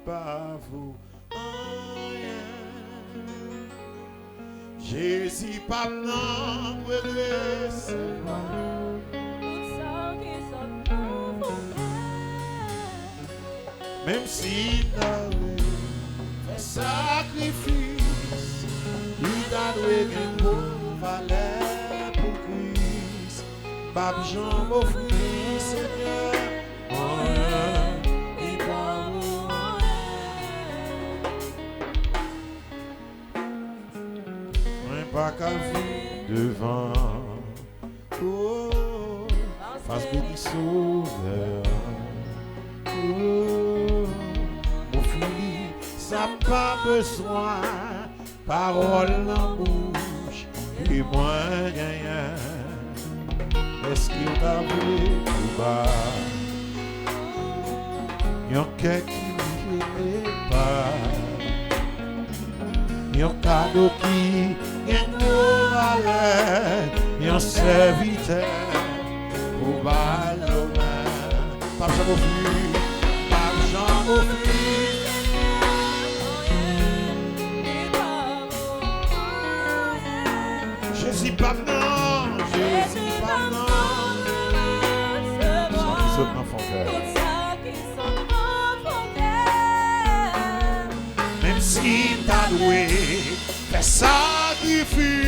pas vous rien. Jésus pas non regresse. Même si t'avais fait sacrifice, il t'a donné une bonne valeur pour Christ. Pape Jean m'offrit, Seigneur, rien, il pas rien. Pas qu'à vivre devant, oh, face béni sauveur. Mon fils, ça pas besoin, parole en bouche, et moi rien. Est-ce qu'il t'a vu tout bas? Yon cœur qui n'est pas, yon cadeau qui est valeur, yon serviteur pour baloma. Pas jamais vu. Jésus pas non, Jésus pas non. Tout ça qui saute dans mon cœur. Même si t'as doué, fait sacrifice,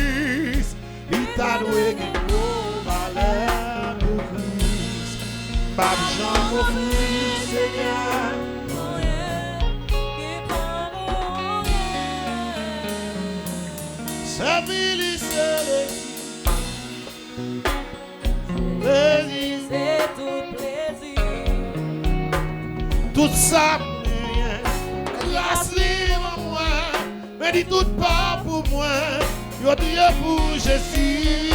il t'a doué une valeur pour Christ. Pas Jean m'offrit, Seigneur. C'est tout plaisir. Tout ça, grâce libre moi, mais dit tout pas pour moi, yo Dieu pour Jésus,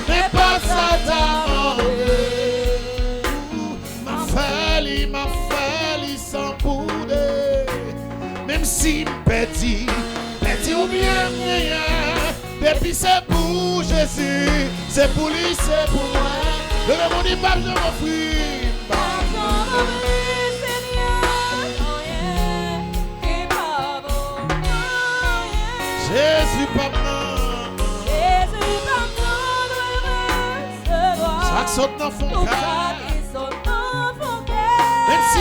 mais pas ça t'a demandé. Ma fait sans bouder, même si petit ou bien rien, depuis c'est pour Jésus, c'est pour lui, c'est pour moi. Le monde dit pas je m'offris. Jésus pas ça saute dans son cœur. Même si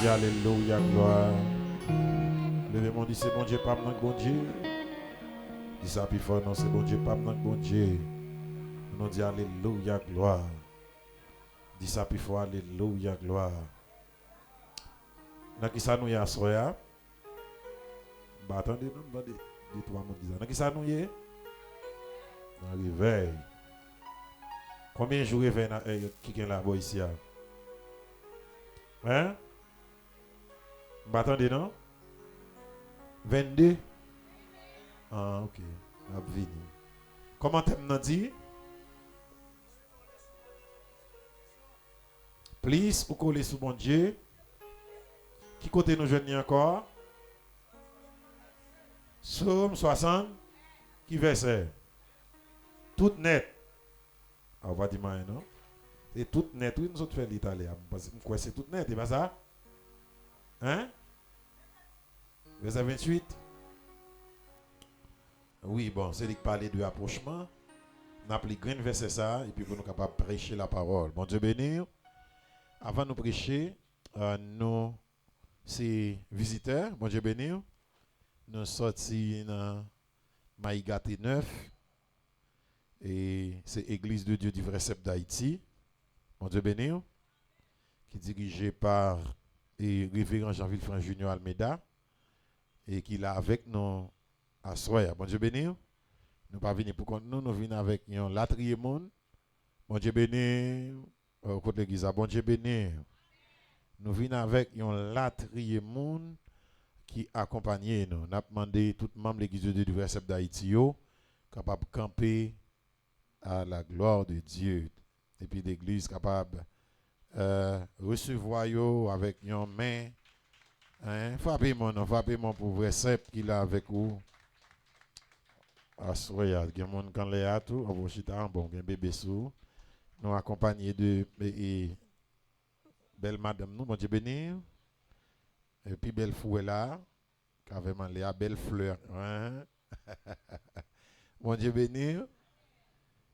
alléluia, gloire. Levez-moi, dit c'est bon Dieu, pas mon bon Dieu. Dis ça plus fort, non, c'est bon Dieu, pas mon bon Dieu. On dit alléluia, gloire. Dis ça plus fort, alléluia, gloire. Dans qui ça nous y a soya? Bah attendez, non, bah dis-toi, mon disant. Dans qui ça nous y est? Dans le réveil. Combien de jours réveil qui est là-bas ici? Hein? Bah attendez, non? 22? Ah, ok. Comment t'aimes dit? Please, ou coller sous mon Dieu. Qui côté nous jeunes encore? Somme 60. Qui verset? Tout net. Ah, on va dire non? C'est tout net. Oui, nous autres faisons l'italien. Parce que c'est tout net, c'est pas ça? Hein? Verset 28. Oui, bon, c'est lui qui parlait de rapprochement. On a pris green verset ça, et puis pour nous capables de prêcher la parole. Bon Dieu béni. Avant de nous prêcher, nous, c'est visiteurs, bon Dieu béni. Nous sortis dans Maïgaté 9. Et c'est Église de Dieu du vrai Sep d'Haïti. Bon Dieu béni. Qui est dirigé par et révérend Jean-Ville Franc Junior Almeida. Et qui est là avec nous à Soya. Bon Dieu béni. Nous pas venir pour contre nous, nous venons avec un latrier monde. Bon Dieu béni. Côté l'église, bon Dieu béni. nous venons avec un latrier monde qui accompagne nous. Nous avons demandé tout le membre de l'église de Dieu du Verset d'Haïti capable de camper à la gloire de Dieu. Et puis l'église capable recevoir yo avec une main. Hein? Frappez mon pour Verset qu'il a avec vous. Assoya, il y a des gens qui ont l'air tout, on va chiter un bon bébé sous. Nous accompagnés de belle madame nous, mon Dieu béni. Et puis belle fouet là, qui avait Léa, belle fleur. Hein? Mon Dieu béni.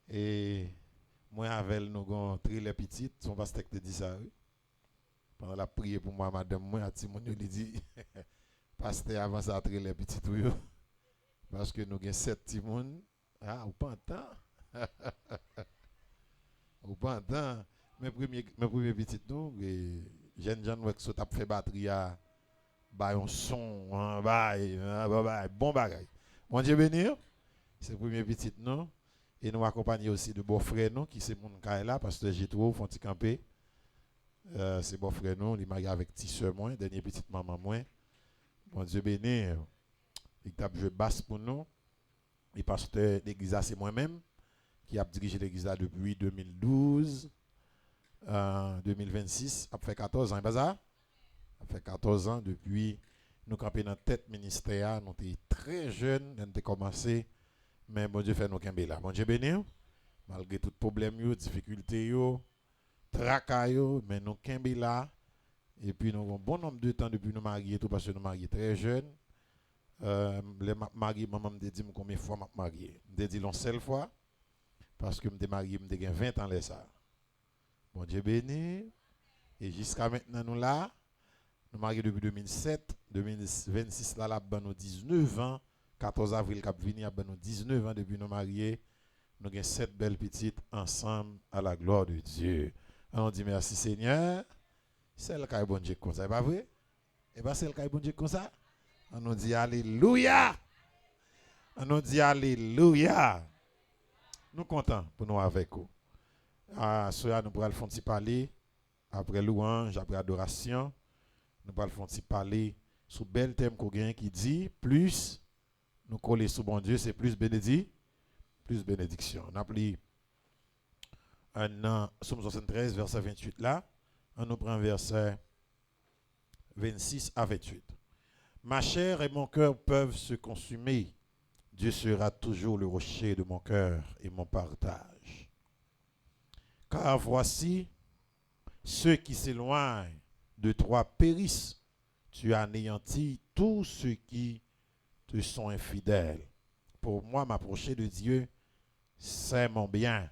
Et moi avec nous avons tri les petites, son pasteur te dit ça. Oui. Pendant la prière pour moi, madame, moi, à Timon, il dit, pasteur avant ça, tri les petites. Oui. Parce que nous avons 7 Timon. Ah, ou pas en temps. Ou pas en temps. Mes premiers petites, nous, jeunes gens qui sont fait batterie à un son, bon bagage. Mon Dieu béni, c'est le premier petit nous. Et nous accompagnons aussi de beaux frères nous, qui c'est mon cas là, parce que j'ai trouvé, font camper. C'est beaux frères nous, ils marient avec petite soeur moi, dernière petite maman moi. Mon Dieu béni, il tape joué basse pour nous. Et pasteur l'église c'est moi-même, qui a dirigé l'église depuis 2012. 2026, a fait 14 ans, pas ça? A fait 14 ans depuis nous camper dans tête ministère, nous étions très jeunes, nous avons commencé, mais bon Dieu fait nous camper là. Bon Dieu béni, malgré tout problème, difficultés, tracas, mais nous camper là. Et puis nous avons un bon nombre de temps depuis nous marier, tout parce que nous mariés très jeunes. Les mariés, maman me dit combien de fois je marié. Je me dit une seule fois, parce que je me marié, je me 20 ans là ça. Bon Dieu béni. Et jusqu'à maintenant, nous là, nous mariés depuis 2007, 2026 là, nous 19 ans. 14 avril, cap vini, nous 19 ans depuis nous mariés. Nous avons 7 belles petites ensemble à la gloire de Dieu. On dit merci Seigneur. C'est le cas bon Dieu comme ça, c'est pas vrai? Et bien c'est le cas bon Dieu comme ça. On nous dit Alléluia. On nous dit Alléluia. Nous contents pour nous avec vous. Soya nous pourrons le parler après louange, après adoration. Nous pourrons le parler sous bel thème qu'on gagne qui dit plus nous coller sous bon Dieu, c'est plus bénédiction. On a pris un Somme 73 verset 28 là. On nous prend verset 26 à 28. Ma chair et mon cœur peuvent se consumer. Dieu sera toujours le rocher de mon cœur et mon partage. Car voici, ceux qui s'éloignent de toi périssent. Tu anéantis tous ceux qui te sont infidèles. Pour moi, m'approcher de Dieu, c'est mon bien.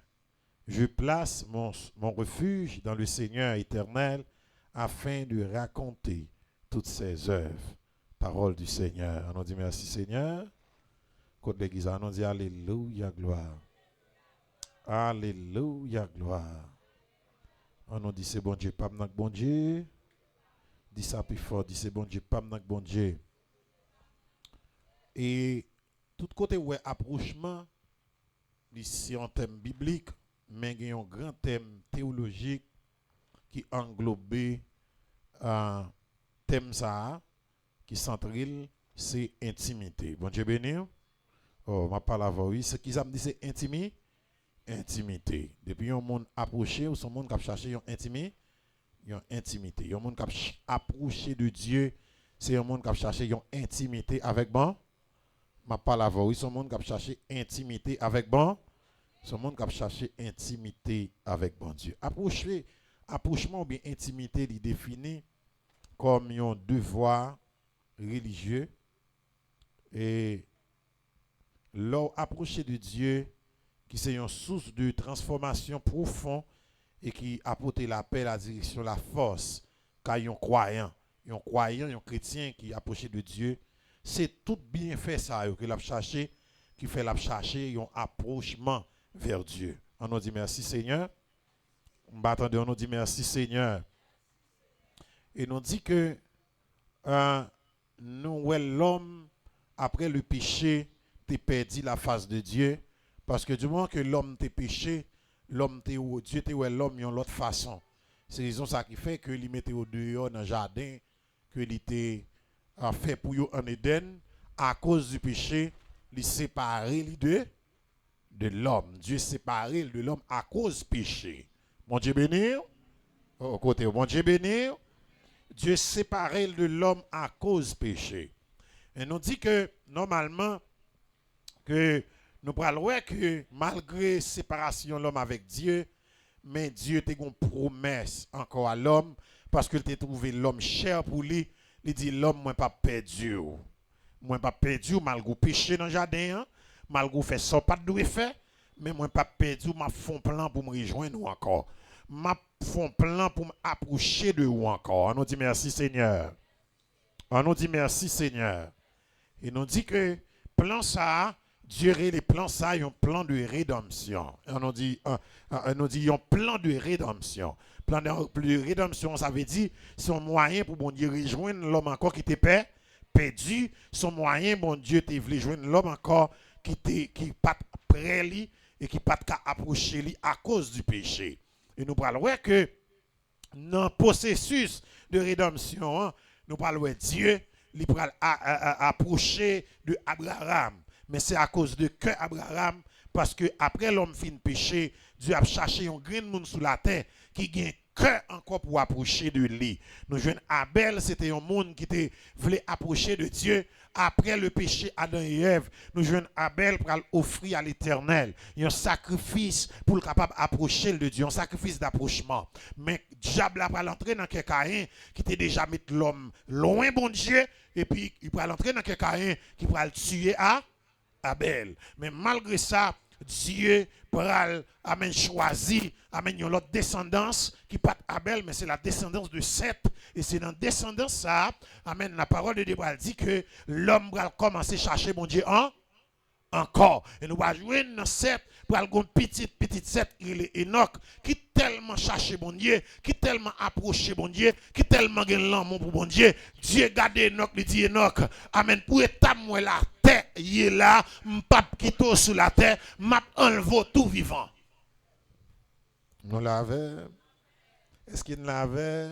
Je place mon refuge dans le Seigneur éternel afin de raconter toutes ses œuvres. Parole du Seigneur. On dit merci Seigneur. Côte l'église, on dit Alléluia, gloire. Alléluia, gloire. On nous dit c'est bon Dieu, pas m'nak bon Dieu. Dis ça plus fort, dis c'est bon Dieu, pas m'nak bon Dieu. Et tout côté où approchement, c'est un thème biblique, mais il y a un grand thème théologique qui englobe un thème ça, qui centrale, c'est intimité. Bon Dieu béni. Oh, ma parole avant, oui, ce qu'ils ont dit c'est intimité. Depuis un monde approché ou son monde qui a cherché une intimité. Un monde qui a approché de Dieu, c'est un monde qui a cherché une intimité avec bon. Ma parole avant, oui, son monde qui a cherché intimité avec bon. Son monde qui a cherché intimité avec bon Dieu. Approchement ou bien intimité, il définit comme un devoir religieux et l'approcher de Dieu qui c'est une source de transformation profonde et qui apporte la paix, la direction, la force quand un croyant, un chrétien qui approche de Dieu, c'est tout bien fait ça que l'a cherché, qui fait la chercher un approchement vers Dieu. On nous dit merci Seigneur. On nous dit merci Seigneur. Et nous dit que nous l'homme après le péché t'es perdu la face de Dieu parce que du moment que l'homme t'est péché, l'homme t'est Dieu t'est l'homme d'une autre façon. C'est raison ça qui fait que il mettait au dehors dans le jardin, que il était fait pour eux en Éden, à cause du péché, il séparé de l'homme. Dieu séparé de l'homme à cause du péché. Mon Dieu béni. Au côté, mon Dieu béni. Dieu séparé de l'homme à cause du péché. Et nous dit que normalement, que nous parlons que malgré séparation de l'homme avec Dieu, mais Dieu a une promesse encore à l'homme parce qu'il a trouvé l'homme cher pour lui. Il dit l'homme moi pas perdu. Moi pas perdu malgré péché dans le jardin, hein? Malgré fait ça pas de faire, mais moi pas perdu, m'a font plan pour me rejoindre ou encore. M'a font plan pour m'approcher de vous encore. On nous dit merci Seigneur. On nous dit merci Seigneur. Et nous dit que plan ça, Dieu les plans ça, un plan de rédemption. On nous dit un plan de rédemption. Plan de rédemption, ça veut dire son moyen pour bon Dieu rejoindre l'homme encore qui était perdu, son moyen bon Dieu te voulait joindre l'homme encore qui pas près lui et qui pas approcher lui à cause du péché. Et nous parlons que dans le processus de rédemption, hein, nous parlons de Dieu, il peut approcher de Abraham. Mais c'est à cause de que Abraham, parce que après l'homme fin péché, Dieu a cherché un grand monde sous la terre qui gagne que encore pour approcher de lui. Nous jouons Abel, c'était un monde qui voulait approcher de Dieu. Après le péché Adam et Ève, nous jouons Abel pour offrir à l'Éternel un sacrifice pour le capable approcher de Dieu, un sacrifice d'approchement. Mais diable a pas l'entrer dans quelqu'un qui était déjà mis l'homme loin bon Dieu et puis il va l'entrer dans quelqu'un qui va le tuer à Abel. Mais malgré ça, Dieu pral amen choisi amen une autre descendance qui pas Abel mais c'est la descendance de Seth et c'est dans la descendance ça amen la parole de Dieu dit que l'homme va commencer à chercher mon Dieu encore et nous va jouer dans Seth pour aller petite Seth il est Enoch qui tellement chercher mon Dieu qui tellement approcher mon Dieu qui tellement gagne l'amour pour mon Dieu Dieu garde Enoch lui dit Enoch amen pour état moi là terre y est là m'pas quitter sur la terre m'a enlevé tout vivant. Nous l'avait. Est-ce qu'il l'avait?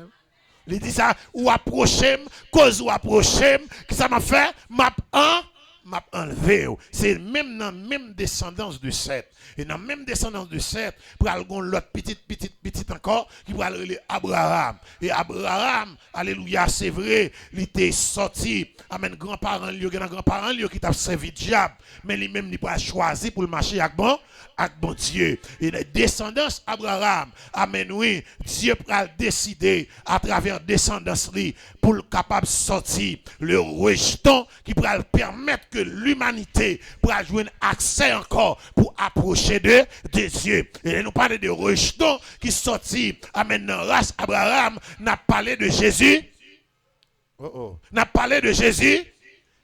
Il dit ça ou approcher cause ou approcher qui ça m'a fait m'a enlevé. C'est même dans même descendance de Seth. Et dans même descendance de Seth, pour aller l'autre petite encore, qui va aller Abraham. Et Abraham, alléluia, c'est vrai, il était sorti, amen, grand-parent, qui t'a servi diable, mais lui-même, il pas choisi pour le marcher avec bon Dieu. Et la descendance Abraham, amen, oui, Dieu va décider à travers descendance pour le capable de sortir le rejeton qui pourra permettre que l'humanité pourra jouer un accès encore pour approcher de Dieu. Et nous parlons de rejeton qui sortit, amen, dans la race Abraham, n'a parlé de Jésus. N'a parlé de Jésus.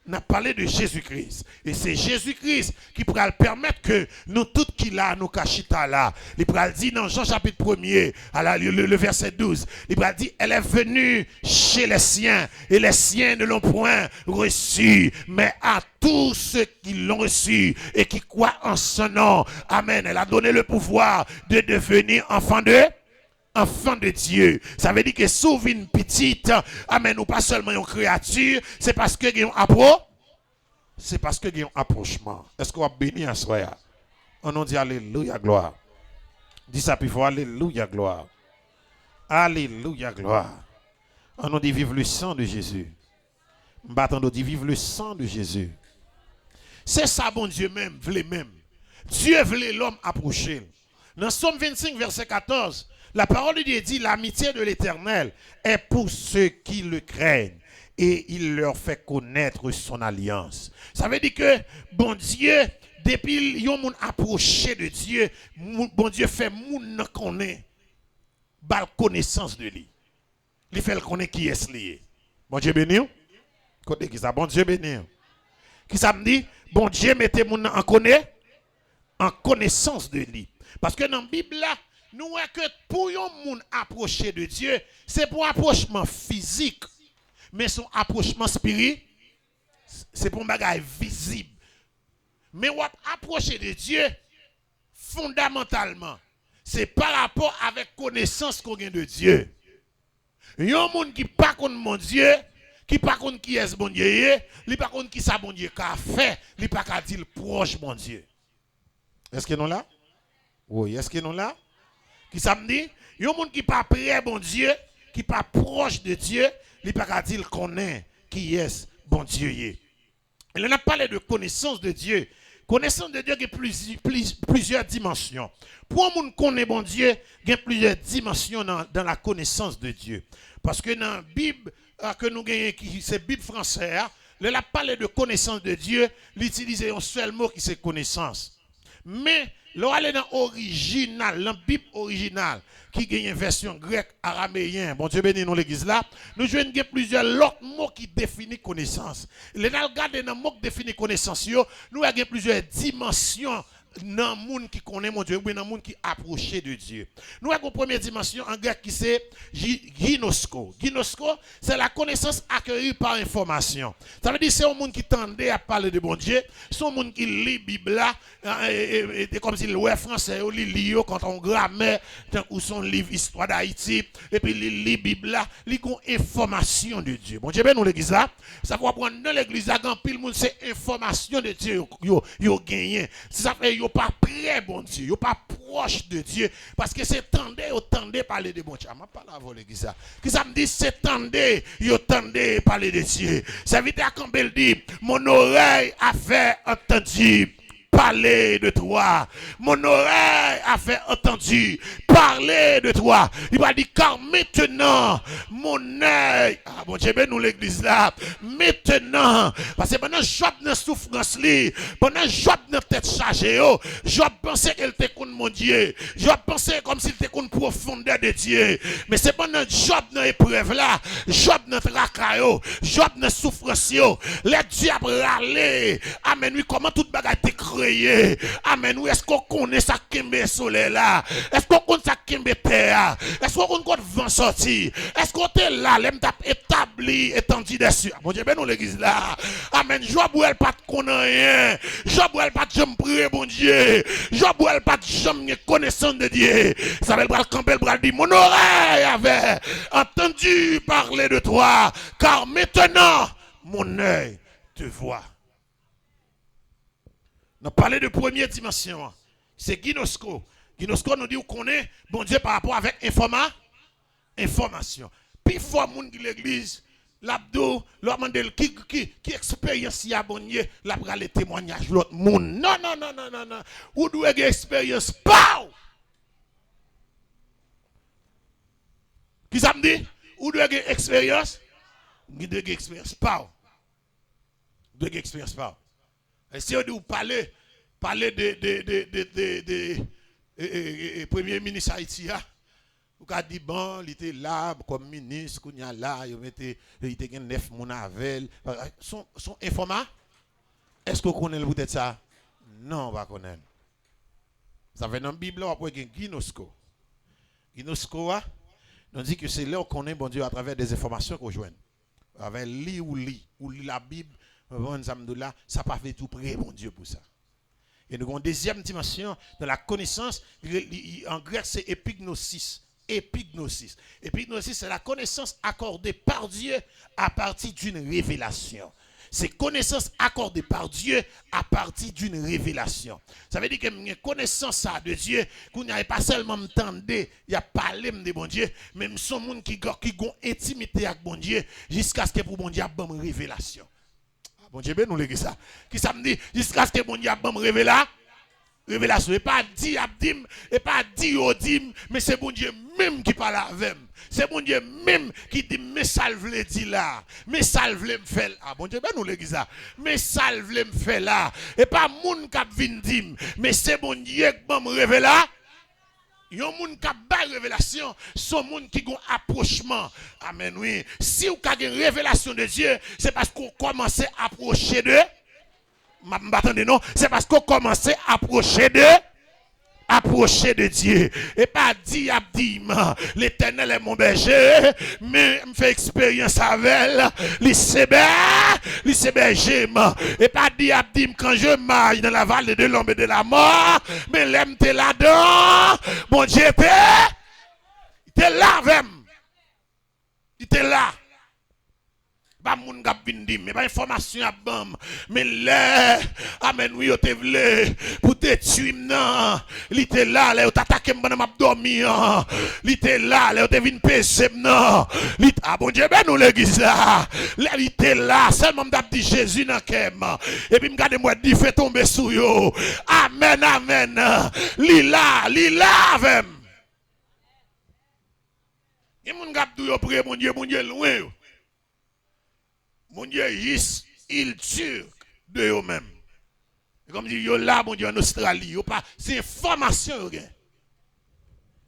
N'a parlé de Jésus-Christ. Et c'est Jésus-Christ qui pourra permettre que nous, tout qui là, nous cachita là. Il pourra dire dans Jean chapitre 1er, le verset 12, il pourra dire, elle est venue chez les siens, et les siens ne l'ont point reçu, mais à tous ceux qui l'ont reçu et qui croient en son nom. Amen. Elle a donné le pouvoir de devenir enfant de Dieu. Ça veut dire que sauver une petite, amen, ou pas seulement une créature, c'est parce que il y a un approchement. Est-ce qu'on va bénir à soi? On nous dit alléluia, gloire. Dis ça puis faut alléluia, gloire. Alléluia, gloire. On nous dit vive le sang de Jésus. On nous dit vive le sang de Jésus. C'est ça, bon Dieu même, voulait même. Dieu voulait l'homme approcher. Dans Somme 25, verset 14, la parole de Dieu dit, l'amitié de l'Éternel est pour ceux qui le craignent et il leur fait connaître son alliance. Ça veut dire que, bon Dieu, depuis yon moun approché de Dieu, bon Dieu fait moun connaît bal connaissance de lui. Il fait le connaître qui est lié. Bon Dieu béni. Côté qui ça, bon Dieu béni. Qui ça me dit, bon Dieu mettez moun en connaissance de lui. Parce que dans la Bible là, nous voyons que pour un monde approcher de Dieu, c'est pour un approchement physique, mais son approchement spirituel, c'est pour un bagage visible. Mais on approcher de Dieu, fondamentalement, c'est par rapport avec connaissance qu'on gagne de Dieu. Il y a un monde qui pas contre mon Dieu, qui pas contre qui est bon Dieu, il pas contre qui ça bon Dieu qu'a fait, il pas qu'à dire proche mon Dieu. Est-ce que nous là? Oui, est-ce que nous là? Qui ça me dit? Il y a un monde qui pas près bon Dieu, qui pas proche de Dieu, il pas qu'à dire connaît qui est bon Dieu. Il en a parlé de connaissance de Dieu. Connaissance de Dieu qui a plusieurs dimensions. Pour un monde connaît bon Dieu, il y a plusieurs dimensions dans la connaissance de Dieu. Parce que dans la Bible que nous gagnons, c'est la Bible française, il a parlé de connaissance de Dieu, il utilise un seul mot qui c'est connaissance. Mais, là, aller dans l'original, la Bible originale, qui gagne une version grecque, araméen, bon Dieu béni nous l'église là, nous jouons plusieurs autres mots qui définissent connaissance. Les gens regardent dans les mots qui définissent connaissance, nous avons plusieurs dimensions dans le monde qui connaît mon Dieu, ou dans le monde qui approche de Dieu. Nous avons une première dimension en grec qui c'est ginosko. Ginosko, c'est la connaissance accueillie par information. Ça veut dire que c'est un monde qui tendait à parler de bon Dieu, c'est un monde qui lit la Bible là, et comme si le français, il lit quand on grammaire, ou son livre Histoire d'Haïti, et puis il lit la Bible là, il a une information de Dieu. Bon Dieu, ben nous l'église là, ça va prendre dans l'église là, quand pile monde c'est information de Dieu, yo gagné. Ça fait yo pas près bon Dieu, yo pas proche de Dieu parce que c'est tendez parler de bon Dieu. M'a pas la voler ça. Qui ça me dit c'est tendez parler de Dieu. Ça veut dire quand elle dit mon oreille a fait entendu parler de toi. Mon oreille a fait entendu parler de toi. Il va dire car maintenant mon œil, ah bon Dieu ben nous l'église là, maintenant parce que pendant Job dans souffrance li, pendant Job dans tête chargée, Job pensait qu'elle était contre mon Dieu. Job pensait comme s'il était contre profondeur de Dieu. Mais c'est pendant Job dans épreuve là, Job dans tracaille, Job dans souffrance, les diables râler. Amen oui, comment toute bagarre était créée. Amen oui, est-ce qu'on connaît ça kembe soleil là? Est-ce qu'on connaît ça kembe terre? Est-ce qu'on connaît vent sorti? Est-ce qu'on est là, l'aime t'a établi étendu dessus? Bon Dieu ben nous l'église là. Amen. Job ou elle pas de connaître rien. Job ou elle pas de jamais prier bon Dieu. Job ou elle pas de jamais connaissance de Dieu. Ça veut dire Campbell bral dit mon oreille avait entendu parler de toi car maintenant mon œil te voit. Nous parlons de première dimension. C'est Ginosko. Ginosko nous dit qu'on est bon Dieu par rapport avec information. Puis fort monde de l'église, l'abdo, l'homme qui expérience y a bon Dieu, la bras les témoignages l'autre monde. Non. Ou doit avoir expérience pas. Qui ça me dit? Ou doit avoir expérience? Qui doit avoir expérience pas. Doit avoir expérience pas. Et si on dit parler de premier ministre Haïti, vous avez dit bon, il était là comme ministre, il était là, il était 9 mon avec. Son information, est-ce que vous connaissez peut-être ça? Non, on va connaître. Ça fait dans la Bible, on va Ginosko. Ginosko, on dit que c'est là qu'on connaît bon Dieu à travers des informations qu'on joue. Avec lit ou la Bible. Ça pas fait tout près, mon Dieu, pour ça. Et nous avons une deuxième dimension de la connaissance. En grec, c'est épignosis. Épignosis, c'est la connaissance accordée par Dieu à partir d'une révélation. C'est connaissance accordée par Dieu à partir d'une révélation. Ça veut dire que une connaissance de Dieu, qu'on n'y a pas seulement m'entendre, il y a parlé de bon Dieu, même son monde qui a intimité avec bon Dieu, jusqu'à ce que pour bon Dieu ait une révélation. Bon Dieu, nous l'église ça. Qui ça me dit jusqu'à ce que bon Dieu ait une révélation. Et pas dit Abdim, et pas dit Odim, mais c'est bon Dieu même qui parle avec moi. C'est bon Dieu même qui dit, mais ça le dit là. Mais ça le me fait là. Ah bon Dieu, ben nous l'église ça. Mais ça le me fait là. Et pas moun qui vient dire, mais c'est bon Dieu qui me révèle là. Il y a un monde qui a une révélation, son monde qui a un approchement. Amen, oui. Si vous avez une révélation de Dieu, c'est parce qu'on commence à approcher de. M'attendez non? C'est parce qu'on commence à approcher de. approcher de Dieu. Et pas dire, l'Éternel est mon berger, mais me fait expérience avec elle. Il sait berger. Et pas dire, quand je marche dans la vallée de l'ombre et de la mort, mais l'aime t'es là-dedans. Mon Dieu, il est là avec. Il était là. Pas moun gap vinn dim, mais pas information à bam. Mais là, amen oui, yo te vle pour te tuer nan. Il était là, là, yo t'attaquer m'bana m'a dormir. Il était là, là, yo te vinn pèse nan. Ah bon Dieu, ben nous l'église là. Là, il était là, seulement m'dap dit Jésus nan kem. Et puis m'gade moi dit fait tomber sous yo. Amen, amen. Li là avec. Et moun gap dou yo prier mon Dieu loin yo. Mon Dieu, il tue de eux-mêmes. Comme dit, yo là, mon Dieu, en Australie, c'est information.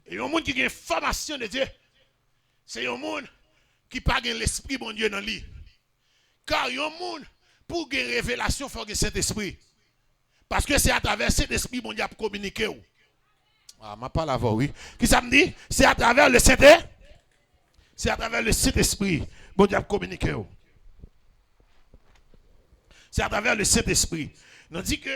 Et un monde qui a une formation de Dieu, c'est un monde qui n'a pas l'esprit, mon Dieu, dans lui. Car un monde, pour une révélation, il faut que cet esprit. Parce que c'est à travers cet esprit, mon Dieu, pour communiquer. Ah, je parle avant, oui. Qui ça me dit? C'est à travers le Saint-Esprit. C'est à travers le Saint-Esprit, mon Dieu, pour communiquer. C'est à travers le Saint-Esprit. On dit que,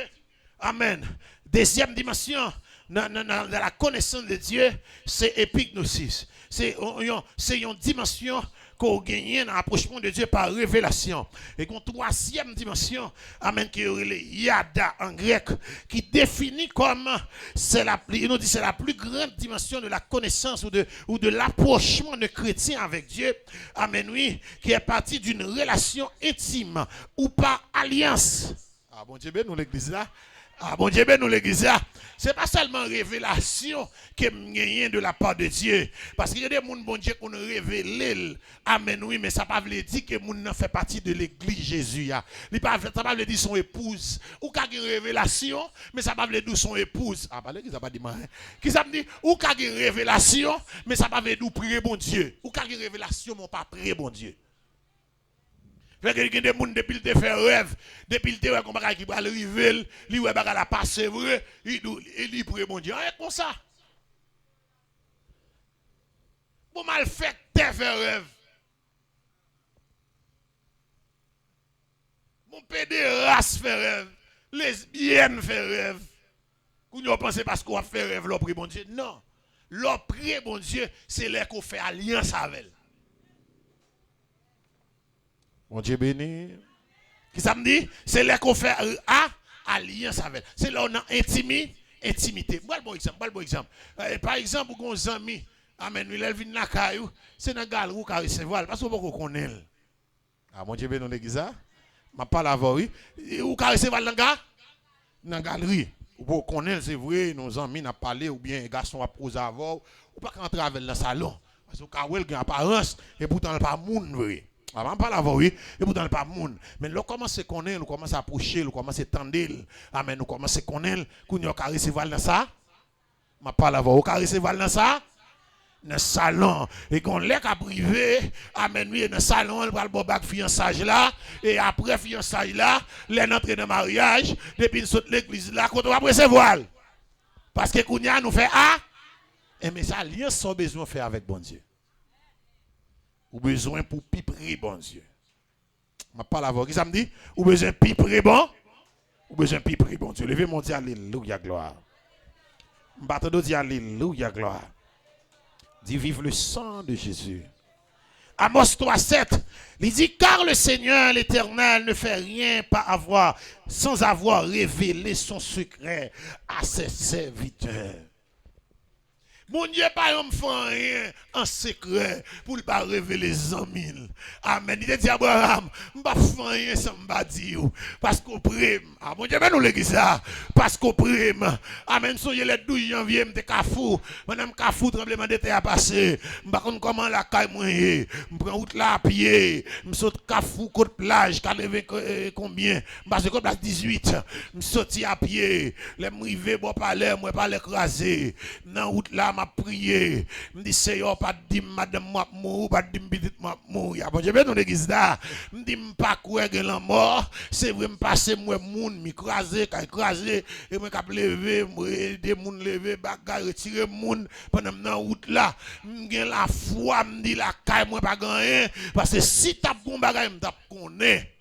amen, deuxième dimension dans la connaissance de Dieu, c'est épignosis. C'est une dimension qu'on gagne dans l'approchement de Dieu par révélation. Et une troisième dimension, amen, qui est le yada en grec, qui définit comme c'est la plus grande dimension de la connaissance ou de l'approchement de chrétien avec Dieu. Amen, oui, qui est partie d'une relation intime ou par alliance. Ah bon Dieu, nous l'église là. Ah bon Dieu, nous l'église là. C'est pas seulement révélation qui est de la part de Dieu. Parce qu'il y a des gens, bon Dieu, qu'on révèle. Amen, oui, mais ça ne veut pas dire que les gens fait partie de l'église Jésus. Ça ne veut pas dire son épouse. Ou qu'il y a une révélation, mais ça ne veut pas dire son épouse. Ah, bah, l'église n'a pas dit mal. Qui ça me dit? Ou qu'il y a une révélation, mais ça ne veut pas dire prier bon Dieu. Ou qu'il y a une révélation, mais pas prier bon Dieu. Fait que des gens depuis te fait rêve, depuis te comme bagay qui va arriver, li ouais bagay la passer vrai, il prie mon Dieu. Comme ça. Bon mal fait te fait rêve. Mon pédéraste fait rêve, lesbienne fait rêve. Vous pensez parce qu'on a fait rêve l'on prie mon Dieu? Non. L'on prie mon Dieu, c'est là qu'on fait alliance avec elle. Mon Dieu béni. Qui ça me dit? C'est là qu'on fait alliance avec. C'est là qu'on a intimité. Moi, bon exemple. Par exemple, pour qu'on ami, amen, il vient dans la caillou, c'est dans la galerie qui recevoir parce qu'on ne connaît pas. Ah, mon Dieu béni, l'église. Je parle avant, oui. Ou qui recevoir dans la galerie. Ou connaître, c'est vrai, nos amis n'ont parlé, ou bien les garçons ont posé avant, ou pas qu'entrer avec dans le salon. Parce que quand il y a une apparence, et pourtant, il n'y a pas de monde, vrai. On ne parle pas avant, oui, et pourtant, il n'y a pas de monde. Mais nous commençons à connaître, nous commençons à approcher, nous commençons à tendre. Amen, nous commençons à connaître, nous avons recevoir dans ça. Je parle avant, nous avons recevoir dans ça. Dans le salon. Et qu'on l'est qu'à privé, amen, oui, dans le salon, on va le bac fiançage là. Et après fiançage là, les entrées de mariage, depuis nous saute l'église là, quand on va recevoir. Parce que Kounia nous fait et mais ça, lien sans besoin de faire avec bon Dieu. Ou besoin pour piper bon Dieu. Je parle avant. Qui ça me dit? Ou besoin de piper bon? Ou besoin de piper bon Dieu. Levez mon Dieu, alléluia, gloire. Je vais dire alléluia, gloire. Dit vive le sang de Jésus. Amos 3:7, il dit car le Seigneur l'Éternel ne fait rien sans avoir révélé son secret à ses serviteurs. Mon Dieu, pas un fait rien en secret pour ne pas révéler les amis. Amen. Il dit Abraham, je ne vais pas faire rien sans me dire. Parce qu'on prie. Ah, mon Dieu, mais nous l'église là. Parce qu'on prie. Amen. Soyez le 12 janvier, je suis Kafou. Madame Kafou, tremblement de terre a passé. Je ne sais pas comment la caille moyen. Je prends route là à pied. Je saute Kafou, côte plage. Je levé combien? Je passe côte plage 18. Je saute à pied. Je me rive, je ne pas l'écraser. Dans route là, m'a prié. Me dit Seigneur pas dit madame moi mou, pas dit petite moi mou. Ya bon Dieu ben dans l'église là. Me dit pas quoi que la mort, c'est vrai me passer moi moun m'écraser, et me cap lever, aider moun lever bagage retirer moun pendant dans route là. M'gen la foi, me dit la caille moi pas gagner parce que si t'a bon bagage me t'a connaît.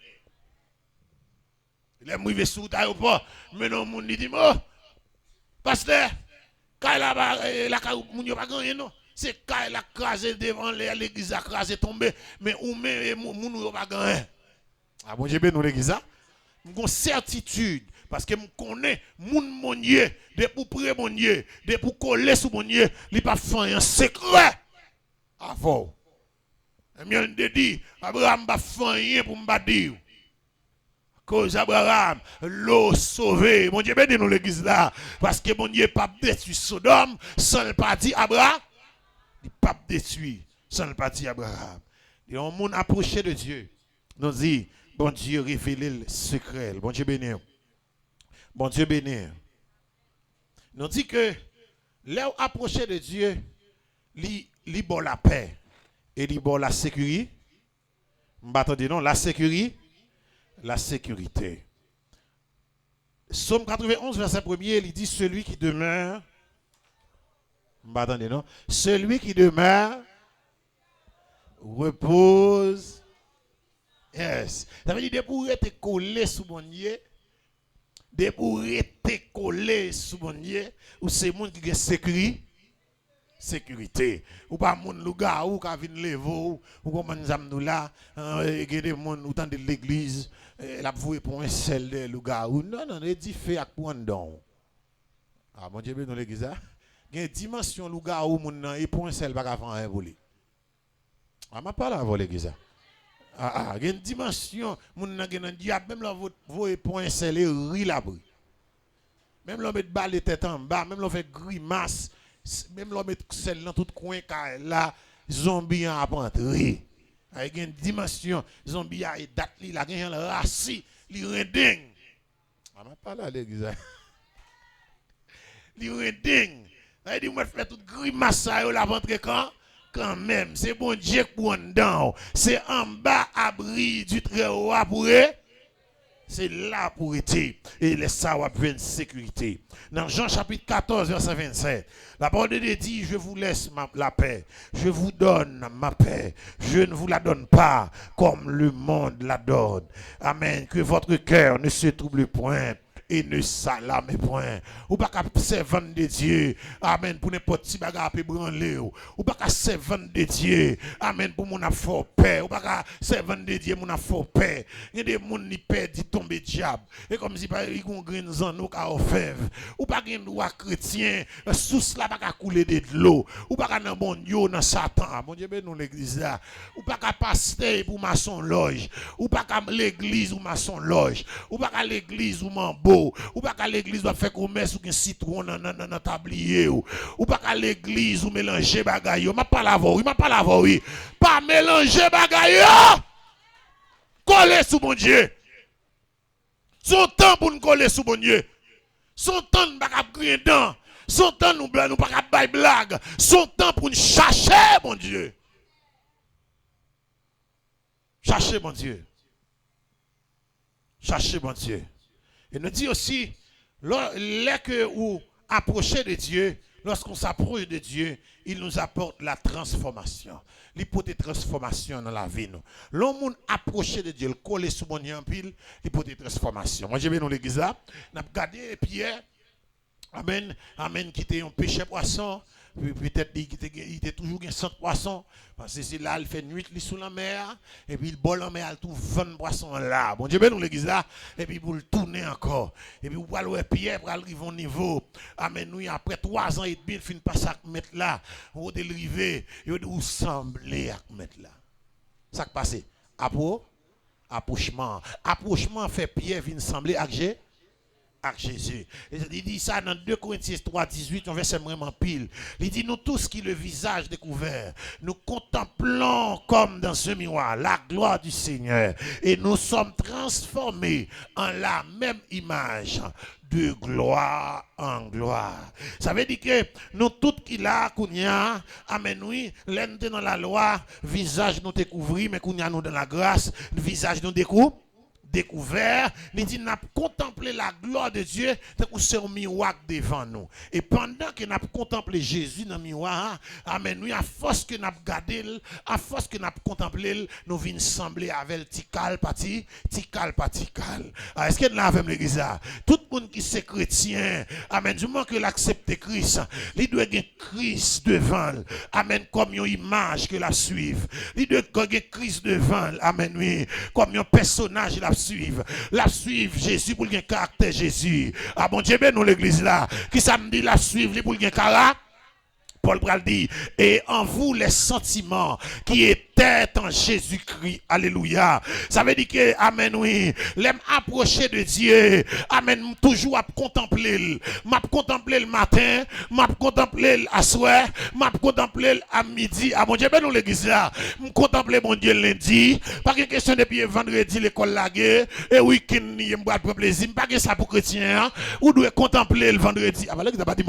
Il est arrivé sur l'aéroport, mais non moun dit oh pasteur la moun yo pas gagné non. C'est quand la crasé devant l'église a crasé tombé mais ou mais moun yo pas gagné. Ah bon Dieu ben nous l'église ça. M'gon certitude parce que me connais moun mon Dieu de pour prier mon Dieu, de pour coller sous mon Dieu, il pas fait un secret. Avant. Et bien de dit Abraham pas fait rien pour me dire. Cause Abraham, l'eau sauvée. Mon Dieu, bénis nous l'église là. Parce que mon Dieu pas détruit Sodome sans le parti Abraham. Il pas détruit sans le parti Abraham. Et on monde approché de Dieu. Nous dit, bon Dieu révélé le secret. Bon Dieu béni. Bon Dieu béni. Nous dit que là approché de Dieu, il bon la paix et il bon la sécurité. M'attendez non, la sécurité. La sécurité. Psaume 91, verset 1er, il dit celui qui demeure. Attendez, non? Celui qui demeure repose. Yes. Ça veut dire de pour être collé sous mon Dieu. De pour être collé sous mon Dieu. Ou c'est monde qui a sécurité. Ou pas moun luga ou ka vin levo ou comme nous am nous là, des monde ou tant de l'église. La voué pour un seul de lugar ou non il dit fait ak pour don. Ah mon Dieu dans l'église là, il y a une dimension lugar ou moun nan et pour un seul pas faire un volé. Ah m'a pas là l'église là. Il y a une dimension moun nan gen diable même là voué pour un seul et ri la bri. Même là met balle tête en bas, même là fait grimace, même là met celle dans tout coin là zombie en rentrer. Avec une dimension, zombie a date li la gen le rassi, li rending. On m'a pas là l'église. Li rending. Ça dit moi fait toute grimace ça la rentrer quand même, c'est bon Dieu pour en dedans. C'est en bas abri du très haut pour c'est là pour être. Et laisse ça avoir une sécurité. Dans Jean chapitre 14, verset 27, la parole de Dieu dit, je vous laisse la paix. Je vous donne ma paix. Je ne vous la donne pas comme le monde la donne. Amen. Que votre cœur ne se trouble point. Et ne salame point. Ou pas qu'à servant de Dieu. Amen. Pour n'importe qui bagarre peut branler. Ou pas qu'à servant de Dieu. Amen. Pour mon fort paix. Ou pas qu'à servant de Dieu mon fort paix. Il y a des gens qui perdent qui tombent diable. Et comme si ils ont grain en eau à offève. Ou pas qu'un droit chrétien. Sous cela pas qu'à couler de l'eau. Ou pas qu'à un bon Dieu dans Satan. Mon Dieu ben nous l'église là. Ou pas qu'à pasteur pour maçon loge. Ou pas qu'à l'église ou maçon loge. Ou pas qu'à l'église ou mambo. Ou pas qu'à l'église va faire commerce ou un citron dans tablier ou pas qu'à l'église ou mélanger bagaille m'a pas la voix m'a pas la voix oui pas mélanger bagaille coller sous mon Dieu son temps pour nous coller sous mon Dieu son temps nous pas crier dedans son temps nous pas bailler blague son temps pour nous chercher mon Dieu chercher mon Dieu chercher mon Dieu. Et nous dit aussi, lorsque vous approchez de Dieu, lorsqu'on s'approche de Dieu, il nous apporte la transformation. L'hypothèse de transformation dans la vie. L'homme approché de Dieu, le coller sous mon en pile, l'hypothèse de transformation. Moi, j'ai bien dans l'église là, nous avons regardé Pierre, amen, amen, qui était un péché poisson. Peut-être qu'il était toujours un 100 poissons. Parce que c'est là, il fait nuit sous la mer. Et puis il boit la mer, il trouve 20 poissons là. Bon Dieu, ben nous l'église là. Et puis pour le tourner encore. Et puis vous voyez Pierre pour arriver au niveau. Amen. Nous, après 3 ans et demi, il finit par ça mettre là. On va arriver. Il va sembler à mettre là. Ça qui passe. Approchement. Approchement fait Pierre vient sembler à Jésus. Il dit ça dans 2 Corinthiens 3, 18, on verset vraiment pile. Il dit, nous tous qui le visage découvert, nous contemplons comme dans ce miroir la gloire du Seigneur et nous sommes transformés en la même image de gloire en gloire. Ça veut dire que nous tous qui là, kounya, amen oui, l'un dans la loi, visage nous découvrir, mais kounya nous dans la grâce, visage nous découvert, il dit n'a contemplé la gloire de Dieu, c'est un miroir devant nous. Et pendant que n'a contemplé Jésus dans le miroir, amen, nous à force que n'a regardé, à force que n'a contemplé, nous venons sembler avec tikal pati. Est-ce que nous avons l'église là? Tout le monde qui c'est chrétien, amen, du moment que l'accepte Christ, il doit avoir Christ devant, amen, comme une image que la suive. Il doit avoir Christ devant, amen, oui, comme un personnage la suivre Jésus pour le caractère Jésus. Ah bon Dieu, ben nous l'église là, qui ça me dit la suivre pour le caractère. Paul Pral dit, et en vous les sentiments qui étaient en Jésus-Christ. Alléluia. Ça veut dire que, amen, oui, l'aime approcher de Dieu. Amen, toujours à contempler. M'a contempler le matin, m'a contempler à soir, m'a contempler à midi. Ah mon Dieu, ben nous l'église là. M'a contempler mon Dieu lundi. Pas de question depuis vendredi l'école laguée. Et week-end, il me prendre plaisir. Pas que ça pour chrétien. Ou doit contempler le vendredi. Ah, voilà que pas dit,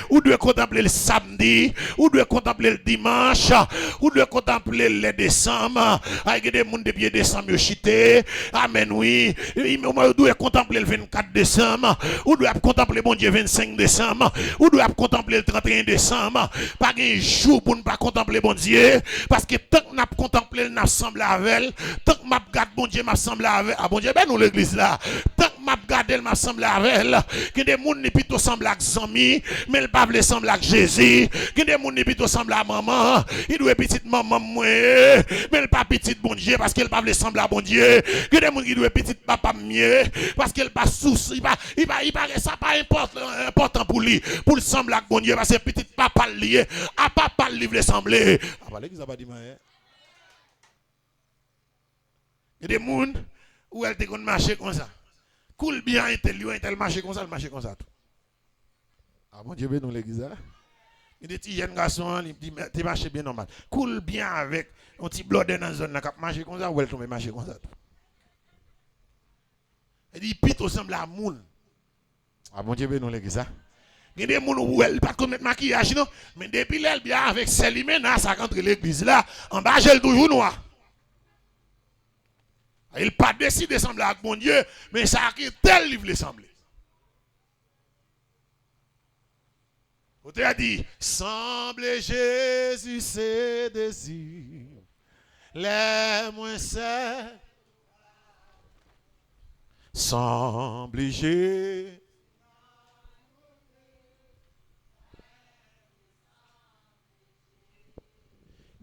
ou doit contempler le samedi. Ou doit contempler le dimanche, ou doit contempler le décembre, avec des gens depuis décembre chité. Amen, oui. Ou doit contempler le 24 décembre, ou doit contempler mon Dieu 25 décembre, ou doit contempler le 31 décembre. Pas un jour pour ne pas contempler mon Dieu, parce que tant que nous contemplé, nous semblé avec, tant que m'a regardé mon Dieu, m'a semblé avec. Ah bon Dieu, ben nous l'église là. Tant que m'a regardé, m'a semblé avec, que des gens ne plutôt semblent avec Zami, mais le pas veut sembler avec Jésus. Que des gens plutôt semblent à maman, il doit petite maman moi, mais le pas petite bon Dieu parce qu'elle pas veut sembler à bon Dieu. Que des gens qui doit petite papa mieux parce qu'elle pas souci, il pas ça pas important pour lui, pour le sembler à bon Dieu parce que petite papa lié, à papa lui veut sembler. Ah bah l'église a pas dit mais il y a des gens où elle te connaît marcher comme ça. Cool bien elle marcher comme ça, elle marcher comme ça. Ah bon Dieu ben nous l'église là. Il y a des petits jeunes garçons, ils disent, tu marches bien normal. Cool bien avec un petit blood dans la zone, qui marche comme ça, ou elle tombe marcher comme ça. Il dit, pite ressemble à moun. Ah bon Dieu, ben non, l'église ça. Il y a des gens où elle pas mettre maquillage, non? Mais depuis elle bien avec Célimena, ça rentre l'église là, en bas, elle toujours noir. Il pas décidé de sembler avec mon Dieu, mais ça a qui tel livre sembler. Tu as dit, semble Jésus ses désirs, les moins c'est. Semble Jésus.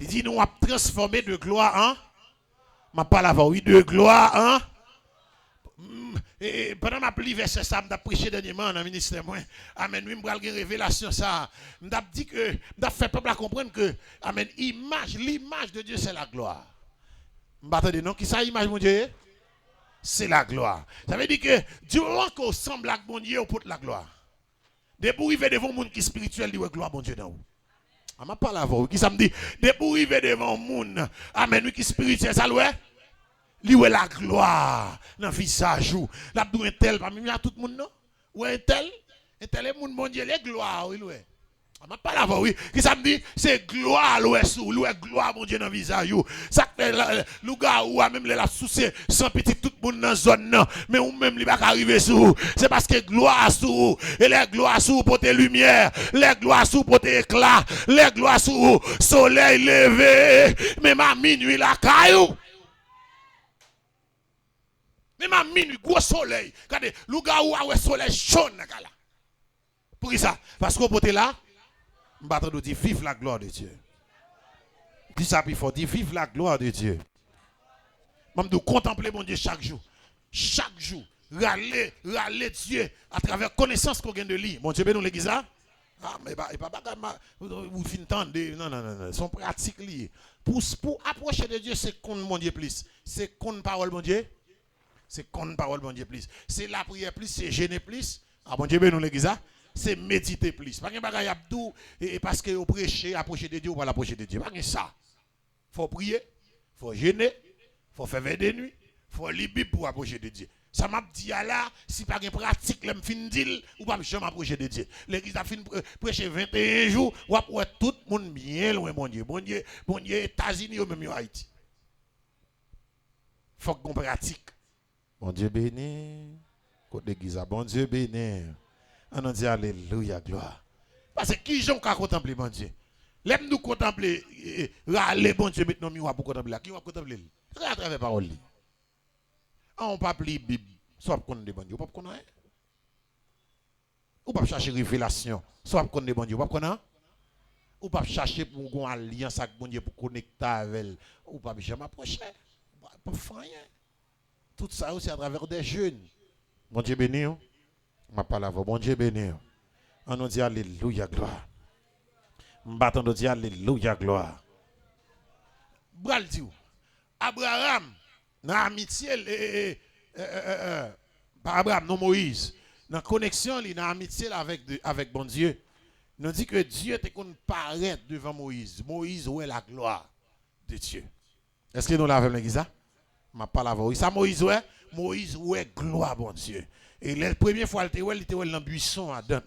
Il dit, nous avons transformé de gloire en. Ma parole avant, oui, de gloire en. Et pendant ma pli verset ça, m'a prêché dernièrement dans le ministère moi. Amen, oui, m'bral une révélation ça. M'a dit que m'a fait peuple à comprendre que amen, l'image de Dieu c'est la gloire. M'attendez non qui ça image mon Dieu? C'est la gloire. Ça veut dire que Dieu qu'on semble à mon Dieu pour la gloire. Dès pour arriver devant monde qui spirituel dit gloire mon Dieu dans vous. On m'a parlé avant qui ça me dit dès pour arriver devant monde amen, oui qui spirituel ça ouais. Li ou la gloire dans visage ou la dou un tel parmi tout le monde non ou un tel est monde mon Dieu les gloire oui ouais on m'a pas là oui qui ça me dit c'est gloire sous gloire mon Dieu dans visage ou ça fait le gars ou même la souci sans petit tout le monde dans zone non mais ou même li pas arriver sous c'est parce que gloire sous et les gloire sous pour tes lumière les gloire sous pour tes éclat les gloire sous soleil levé même à minuit la caillou. Même à minuit, gros soleil. Regardez, le gars où a soleil jaune. Pour qui ça? Parce qu'on peut là, on va dire vive la gloire de Dieu. Dis ça plus fort, dis vive la gloire de Dieu. Même de contempler mon Dieu chaque jour. Chaque jour, râler Dieu à travers connaissance qu'on gagne de lui. Mon Dieu, ben nous l'église là? Ah, mais pas vous finissez non, son pratique lié. Pour approcher de Dieu, c'est qu'on mon Dieu plus. C'est qu'on parole mon Dieu. C'est qu'on parole bon Dieu plus. C'est la prière plus, c'est jeûner plus. Ah bon Dieu, nous l'église, c'est méditer plus. Pas que bagay abdou et parce que vous prêchez, approcher de Dieu ou pas l'approcher de Dieu. Pas que ça. Faut prier, faut jeûner, faut faire veille de nuit, faut lire Bible pour approcher de Dieu. Ça m'a dit là, si pas de pratique, l'em fin dit, ou pas jamais approcher de Dieu. L'église a fin prêcher 21 jours, ou après tout le monde bien loin, mon Dieu. Bon Dieu, États-Unis ou même Haïti. Faut qu'on pratique. Bon Dieu béni. Côté l'église, bon Dieu béni. On a dit alléluia, gloire. Parce que qui j'aime qu'à contempler, bon Dieu? L'aime nous contempler, râler, bon Dieu, maintenant, nous pour contempler là. Qui va contempler? C'est à travers parole. On pas lire Bible, soit qu'on de bon Dieu, pas qu'on a. Ou pas chercher révélation, soit qu'on de bon Dieu, pas qu'on a. Ou pas chercher pour une alliance avec bon Dieu pour connecter avec elle, ou pas jamais approcher. Pas faire rien. Tout ça aussi à travers des jeunes. Bon Dieu béni. Ma parole, bon Dieu béni. On nous dit alléluia, gloire. M'battons nous dit alléluia, gloire. Bral dit Abraham, dans l'amitié, pas Abraham, non Moïse, dans la connexion, dans l'amitié avec bon Dieu, nous dit que Dieu était qu'on paraît devant Moïse. Moïse, où est la gloire de Dieu? Est-ce que nous l'avons l'église? Ma parole, ça Moïse, ouais? Moïse, où est gloire, bon Dieu? Et la première fois, il était dans le buisson à Dante.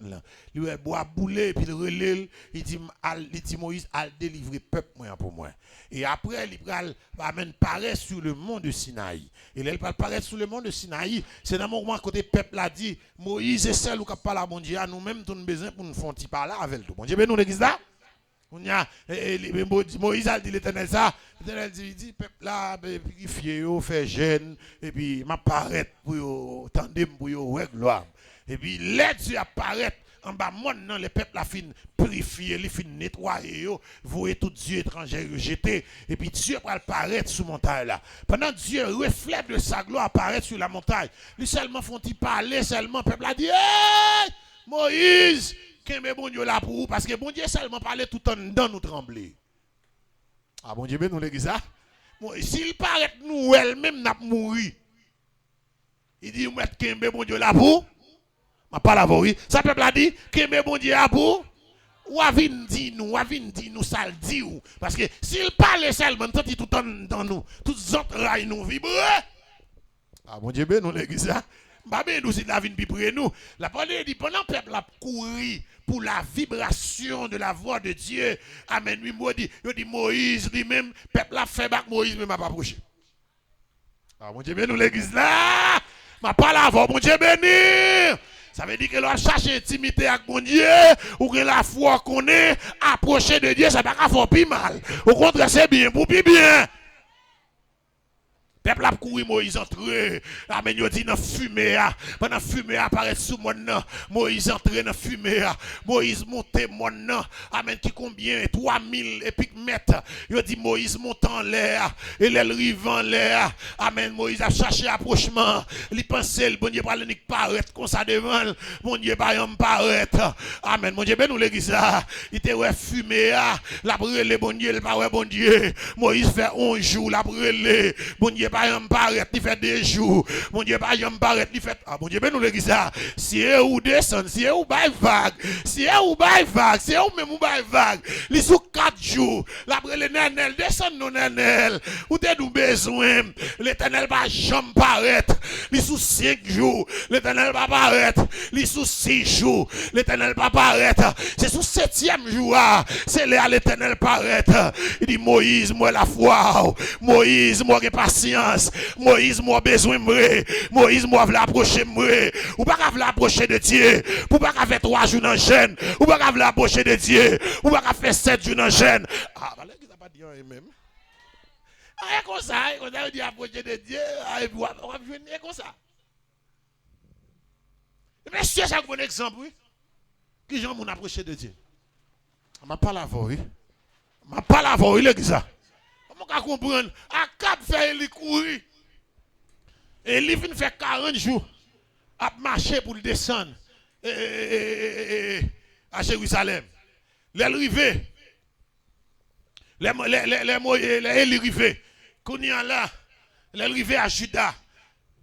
Il boit bouler, puis il relève, il dit Moïse, a délivré le peuple pour moi. Et après, il amène paraître sur le mont de Sinaï. Et là, il paraître sur le mont de Sinaï. C'est dans le moment où le peuple a dit, Moïse est seul qui parle à bon Dieu, nous-mêmes, nous avons besoin pour nous faire un petit parler avec tout. Bon Dieu, nous l'église là. Moïse a dit l'éternel ça. L'éternel dit, peuple là, purifier, fait jeûne, et puis m'apparaître pour tandem pour ouais gloire. Et puis l'aide Dieu apparaît en bas maintenant les peuples la fin purifier, les fin nettoyer, voyer tout Dieu étranger rejeté. Et puis Dieu va apparaître sur la montagne là. Pendant Dieu reflète de sa gloire apparaît sur la montagne. Lui seulement font-ils parler, seulement le peuple a dit, hey, Moïse, qu'est-ce que bon Dieu là pour vous? Parce que bon Dieu seulement parlait tout en dedans nous trembler. Ah bon Dieu, ben nous l'église ça. S'il paraît nous elle-même n'a mouru. Il dit mettre qu'est-ce bon Dieu là pour? Ma pas la oui. Ça peuple a dit qu'est-ce bon Dieu là pour? Ou avin dit nous ça le dit ou parce que s'il parle seulement tout en dedans nous, toutes entrailles nous vibrer. Ah bon Dieu, ben nous l'église ça. Babé nous si la vie près nous. La parole dit pendant le peuple a couru pour la vibration de la voix de Dieu. Amen. Lui dit Moïse lui-même peuple a fait bac Moïse même pas approché. Ah mon Dieu béni nous l'église là. Ma pas la voix mon Dieu béni. Ça veut dire que l'on cherche intimité avec mon Dieu ou que la foi qu'on est approché de Dieu ça pas faire plus mal. Au contraire c'est bien pour plus bien. Peuple a couru Moïse entré. Amen, il dit dans fumée. Pendant fumée apparaît sous mon nom. Moïse entré dans fumée. Moïse monte mon nom. Amen, qui combien 3000 et puis mètres. Il dit Moïse monte en l'air. Et l'elle rive en l'air. Amen, Moïse a cherché approchement. Il pensait, le bon Dieu parle, il paraît comme ça devant. Mon Dieu, pas paraître. Amen, mon Dieu, ben nous l'église là. Il était ouais fumée. La brûle, bon Dieu, le pas bon Dieu. Moïse fait 11 jours, la brûle. Bon Dieu, pas paraître, il fait 2 jours. Mon Dieu, pas paraître, il fait. Ah, mon Dieu, ben nous l'église ça. Si ou descend, si ou bail vague, si ou bail vague, si ou même ou bail vague. Les sous 4 jours. La brûle nenel, descend non nenel. Ou t'es nous besoin. L'éternel va jamais paraître. Les sous 5 jours. L'éternel va paraître. Les sous 6 jours. L'éternel va paraître. C'est sous 7e jour. C'est là l'éternel paraître. Il dit Moïse, moi la foi. Moïse, moi j'ai patience. Moïse, moi besoin de Moïse, moi veut approcher moi. Ou pas qu'à approcher de Dieu. Ou pas qu'à faire 3 jours dans jeûne. Ou pas qu'à approcher de Dieu. Ou pas qu'à faire 7 jours dans jeûne. Ah, voilà qu'il n'a pas dit même. Ah, comme ça, on a dit approcher de Dieu. Ah, on va venir comme ça. Monsieur, c'est un bon exemple, oui. Qui j'aime mon approcher de Dieu. Je ne pas la voix, oui. Je ne pas la voix, oui, l'église. Comment on comprendre? À 4 faire il courir. Et il vient faire 40 jours à marcher pour le descendre à Jérusalem. Les arrivés. Les arrivés. Qu'on y a là. Les arrivés à Juda.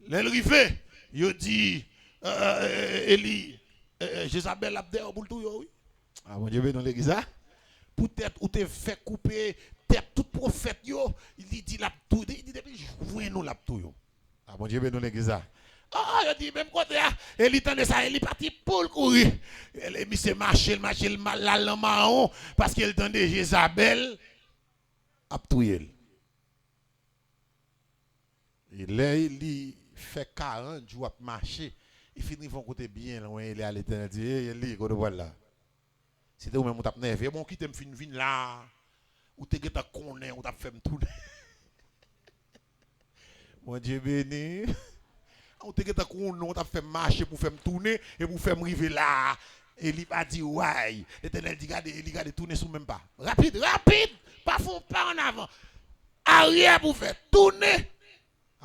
Les arrivés. Il dit Élie. Jézabel Abder pour tout oui. Ah mon Dieu dans l'église peut-être ou te fait couper tête tout prophète yo il dit la tout il dit depuis voyez nous la tout yo. Ah mon Dieu dans l'église Ah, il dit même côté, et il tendait ça, il est parti pour le courir. Il s'est marché, le marron, parce qu'il tendait Jézabel à tuer. Il fait 40 jours à marcher. Il finit son côté bien loin, il est à l'éternel. Il dit, voilà. C'était où même où tu as nervé. Bon, qui t'aime fin là, où tu as connu, où tu as fait me tourner. Mon Dieu béni. Où tu as connu, où tu as fait marcher pour faire me tourner et pour faire me arriver là. Et il a dit, ouais. L'éternel dit, regardez, tourner sous même pas. Rapide, pas fond, pas en avant. Arrière pour faire tourner.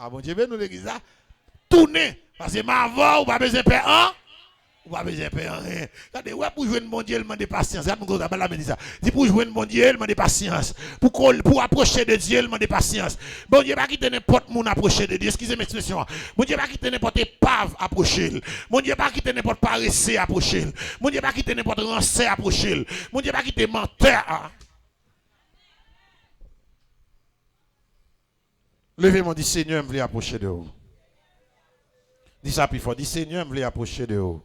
Ah bon Dieu, nous l'église là, tourner. Parce que ma voix, ou pas besoin de faire un, ou pas besoin de faire rien. Regardez, ouais, pour jouer un bon Dieu, il demande de patience. Regardez, la ça. Dit pour jouer un bon Dieu, il demande de patience. Pour approcher de Dieu, il demande de patience. Bon Dieu, pas quitter n'importe mon approcher de Dieu. Excusez mes expressions. Bon Dieu, pas quitter n'importe épave approcher. Bon Dieu, pas quitter n'importe paresseux approcher. Bon Dieu, pas quitter n'importe rancé approcher. Bon Dieu, pas quitter menteur. Levez-moi, dit Seigneur, je veux approcher de vous. Dis ça plus fort, dis Seigneur, je veux approcher de vous.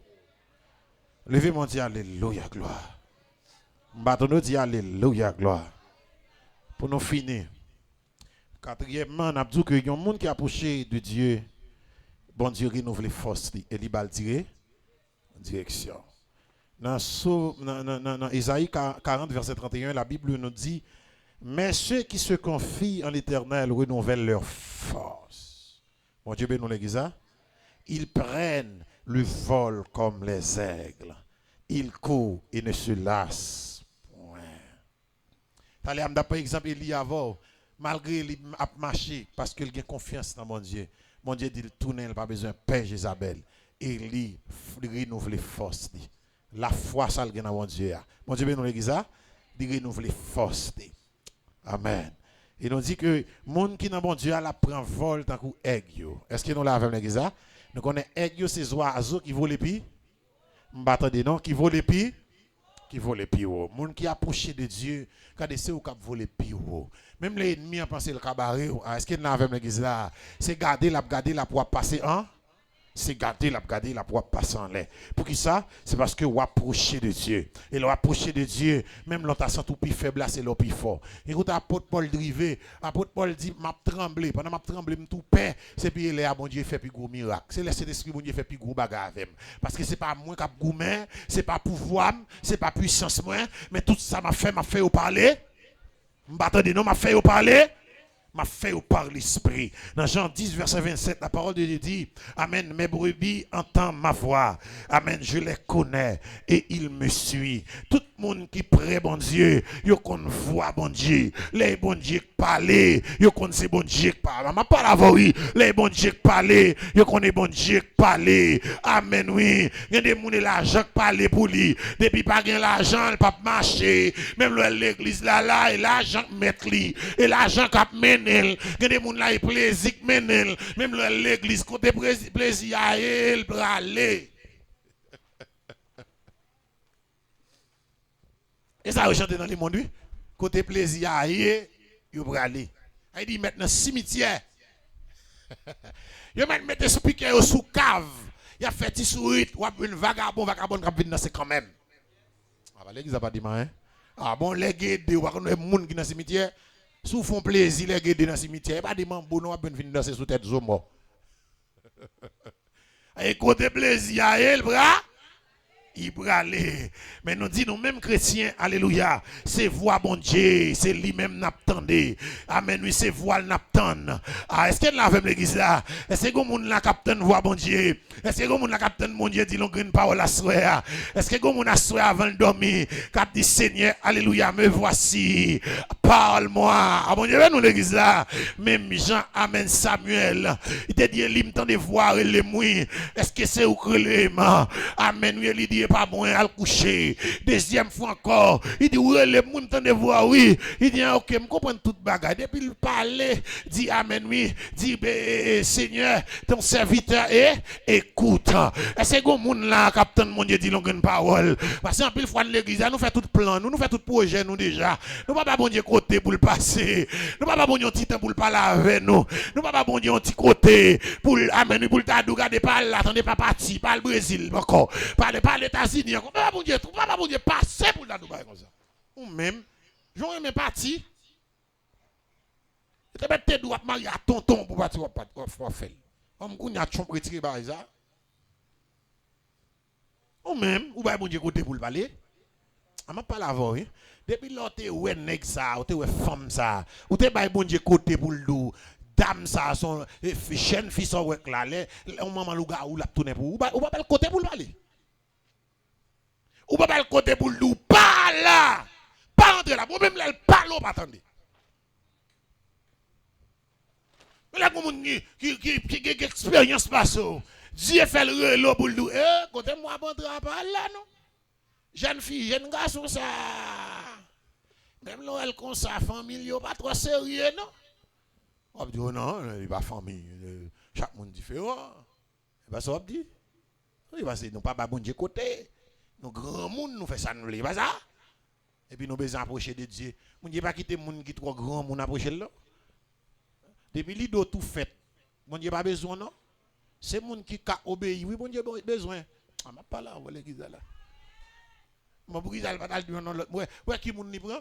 Levez-moi, dit Alléluia, gloire. Bâton dit Alléluia, gloire. Pour nous finir. Quatrièmement, on a dit que y a un monde qui approche de Dieu, bon Dieu renouvelle les forces et il va tirer en direction. Dans Isaïe 40, verset 31, la Bible nous dit, mais ceux qui se confient en l'Éternel renouvellent leur force. Mon Dieu bénisse l'église. Ils prennent le vol comme les aigles. Ils courent et ne se lassent point. T'allez à par exemple Eliavor, malgré il a marché parce qu'il a confiance dans mon Dieu. Mon Dieu dit tourner, il n'a pas besoin de père Jézabel. Et il renouvelle les forces. La foi ça le dans mon Dieu. Mon Dieu bénisse l'église. Il renouvelle les forces. Amen. Il nous dit que les gens qui n'ont bon Dieu la prend vol tant que aigle. Est-ce que nous l'avons l'église? Nous connaissons aigle, ces oiseaux qui volent les pieds. M'attendez non, qui volent les pieds. Qui volent les pieds. Les gens qui approchent de Dieu, quand c'est eux qui volent les pieds. Même les ennemis ont pensé le cabaret. Est-ce que nous l'avons l'église là? C'est garder la pour passer en. C'est garder la pour passer en l'air. Pour qui ça? C'est parce que vous approchez de Dieu. Et vous approchez de Dieu, même l'on tout plus faible, c'est le plus fort. Écoute, l'apôtre Paul drivé, l'apôtre Paul dit, m'a tremblé. Pendant m'a tremblé, m'a tout paix. C'est puis il est à bon Dieu fait plus gros miracle. C'est le Saint-Esprit, bon Dieu fait plus gros bagarre avec. Parce que c'est pas moi qui a gourmet, c'est pas pouvoir, c'est pas puissance moi, mais tout ça m'a fait au parler. M'attendez, non, m'a fait au parler. M'a fait par l'esprit. Dans Jean 10, verset 27, la parole de Dieu dit, Amen, mes brebis entendent ma voix. Amen, je les connais et ils me suivent. Tout le monde qui prie bon Dieu, yo qu'on voit bon Dieu. Les bon Dieu qui parlent, yo qu'on c'est bon Dieu qui parle. Ma pas la voix, oui. Les bon Dieu qui parlent, yo qu'on est bon Dieu qui parle. Amen, oui. Il y a des gens qui l'argent qui parle pour lui. Depuis pas gain l'argent, il pas marcher. Même l'église là, et l'argent mettre lui. Et l'argent qui mène. Il y a des gens qui ont plaisir, même l'église, côté plaisir à elle, pour aller. Et ça, vous chantez dans le monde, côté plaisir à elle, pour aller. Il dit maintenant cimetière. Il met speaker sous cave. Il a fait sourit, ou une vagabond qui vient dans quand même. Ah, bah, l'église n'a pas dit, hein? Ah, bon, les guides, ou pas, les gens qui sont dans le cimetière. Sous font plaisir les guider dans le cimetière, pas des membres bon ben venir danser sous tête zomo. Et côté plaisir à elle bras il aller. Mais nous dit nous mêmes chrétiens, alléluia, c'est voix bon Dieu, c'est lui-même n'attendez. Amen, oui, c'est voix n'attend. Ah, est-ce qu'elle l'a fait l'église là? Est-ce que mon la capitaine voix bon Dieu? Est-ce que mon la capitaine mon Dieu dit l'on parole à soir? Est-ce que mon a soir avant de dormir, cap dit Seigneur, alléluia, me voici. Parle-moi. Ah mon Dieu, nous l'église là. Même Jean, amen Samuel. Il te dit il me tend de voir les mouilles. Est-ce que c'est au crélement? Amen, oui, il dit Dieu pas bon à coucher. Deuxième fois encore, il dit oui, le monde t'en voir oui. Il dit OK, me comprendre toute bagarre. Depuis il parler, dit amen oui, dit Seigneur, ton serviteur écoute. Est-ce que monde là capitaine mon Dieu dit longue parole parce qu'en pile fois dans l'église nous fait tout plan, nous fait tout projet nous déjà. Nous pas bon Dieu côté pour le passer. Nous pas bon Dieu petit temps pour le parler avec nous. Nous pas bon Dieu petit côté pour amen pour t'a regarder pas là, attendez pas parti, pas le Brésil encore. Pas les États-Unis, pas bon Dieu, pas bon Dieu passer pour la Dubaï comme ça. Ou même j'aurais même parti. Tu mettre tes doigts marier à tonton pour partir au faire. Comme qu'on a chon retiré par ça. Ou même, ou bien bon Dieu côté pour le parler. On m'a pas avant, hein. Depuis là, tu es nèg ça, ou tu es femme ça, ou tu es bon Dieu côté pour le dos, dame ça, son chaîne fils au wek là, on maman le gars ou la tourner pour ou pas le côté pour le parler. Ou pas le côté pour le dos, pas là. Pas entrer là, moi même là, pas là, pas attendre. Mais là, qui expérience passe, Dieu fait le relais pour le dos. Côté moi, bon, pas là, non? Jeune fille, jeune garçon, ça. Même là, elle comme ça, famille, pas trop sérieux, non? On dit, oh non, il n'y a pas famille. Chaque monde différent. Et bien, ça, on dit. Oui, parce que nous pas bon Dieu côté. Nous, grand monde, nous faisons ça, nous voulons pas ça. Et puis, nous besoin approcher de Dieu. Mon Dieu, pas quitter monde qui est trop grand, monde approcher là. Depuis l'idée tout fait. Mon Dieu, pas besoin, non? C'est monde qui a obéi. Oui, mon Dieu, besoin. On m'a pas là, on va l'église là. Mon bouquet va pas dire non l'autre. Ouais qui moun ni prend?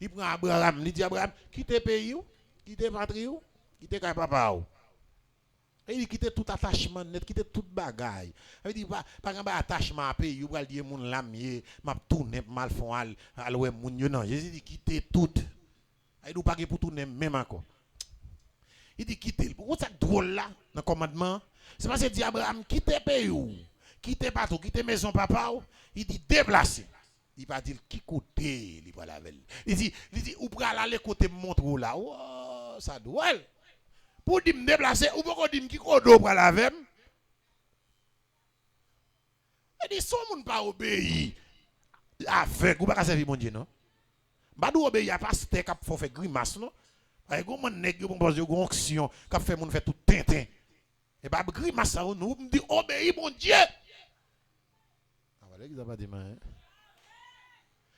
Il prend Abraham, il dit Abraham, quitte pays ou, quitte patrie ou, quitte papa ou. Et il quitte tout attachement net, quitte toute bagaille. Il dit pas un attachement à pays ou va dire moun lamier, m'a tourner mal font al ouais moun yo non. Jésus dit quitte tout. Il dit pas pour tourner même encore. Il dit quitte. Pourquoi ça drôle là dans commandement? C'est parce que dit Abraham quitte pays ou, quitte patrie, quitte maison papa ou, il dit déplacer. Il va dire qui côté il va la veille. Il dit ou pour aller côté montre là. Oh, ça doit. Pour dire me déplacer ou pour dire qui côté pour la veille. Il dit son monde pas obéir avec ou pas servir mon Dieu non. Pas dou obéir pas pasteur qui faut faire grimace non. Avec un nèg qui pose une onction qui fait mon fait tout tintin. Et pas grimace ça nous me dit obéir mon Dieu. Ah voilà qui ça pas dit hein.